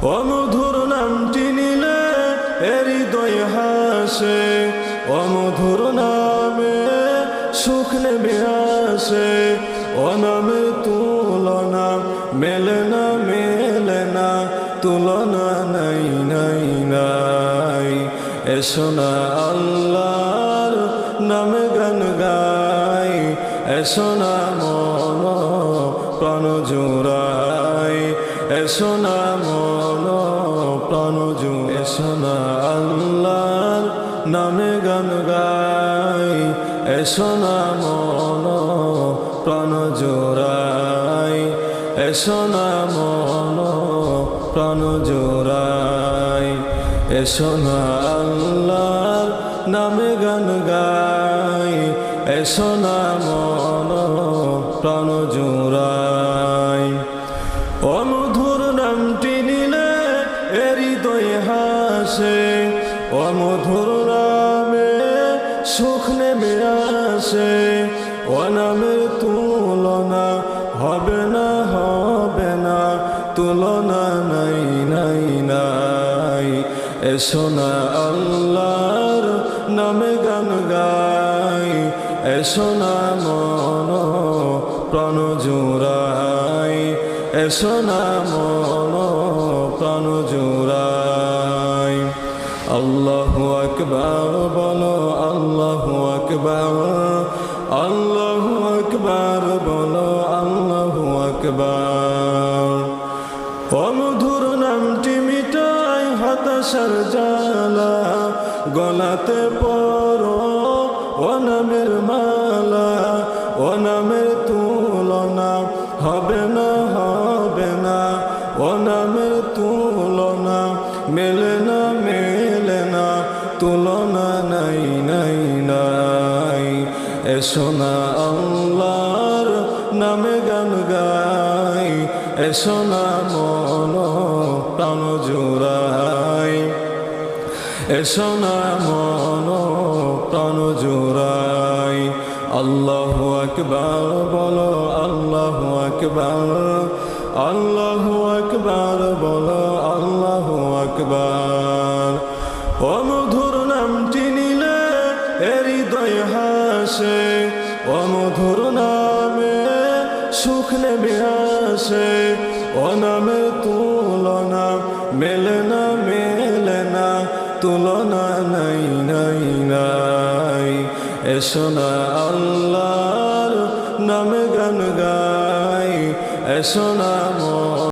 অমধুর নামটি নিলে হৃদয় হাসে, অমধুর নামে সুখ নেমে আসে। ও নামের তুলনা মেলে না, মেলে না, তুলনা নাই নাই নাই। এসো না আল্লাহর নামে গান গাই, এসো না মন প্রাণ জোড়াই, এসো না মন প্রাণ জোড়াই। এসো না আল্লাহর নামে গান গাই, এসো না মন প্রাণ জোড়াই, এসো না মন প্রাণ জোড়াই। এসো না আল্লাহর নামে গান গাই, এসো না মন প্রাণ জোড়াই। অমধুর নামটি নিলে হৃদয় হাসে, অমধুর নামে সুখ নেমে আসে। ও নামের তুলনা হবে না, হবে না, তুলনা নাই নাই নাই। এসো না আল্লাহর নামে গান গাই, এসো না মন প্রাণ জোড়াই, এসো না মন প্রাণ জোড়াই। আল্লাহু আকবার বলো, আল্লাহু আকবার, আল্লাহু আকবার বলো, আল্লাহু আকবার। অমধুর নামটি মিটাই হতাশার জ্বালা, গলাতে পরো ও নামের মালা। ও নামের তুলনা হবে না, হবে না, ও নামের তুলনা মেলে না, মেলে না, তুলনা নাই নাই নাই। এসো না আল্লাহর নামে গান গাই, এসো না মন প্রাণ জোড়াই, এসো না মন প্রাণ জোড়াই। আল্লাহু আকবার বলো, আল্লাহু আকবার, আল্লাহু আকবার বলো, আল্লাহু আকবার। অমধুর নামটি নিলে হৃদয় হাসে, অমধুর নামে সুখ নেমে আসে। ও নামের তুলনা মেলে না, মেলে না, তুলনা নাই নাই নাই। এসো না আল্লাহর নামে গান গাই, এসো না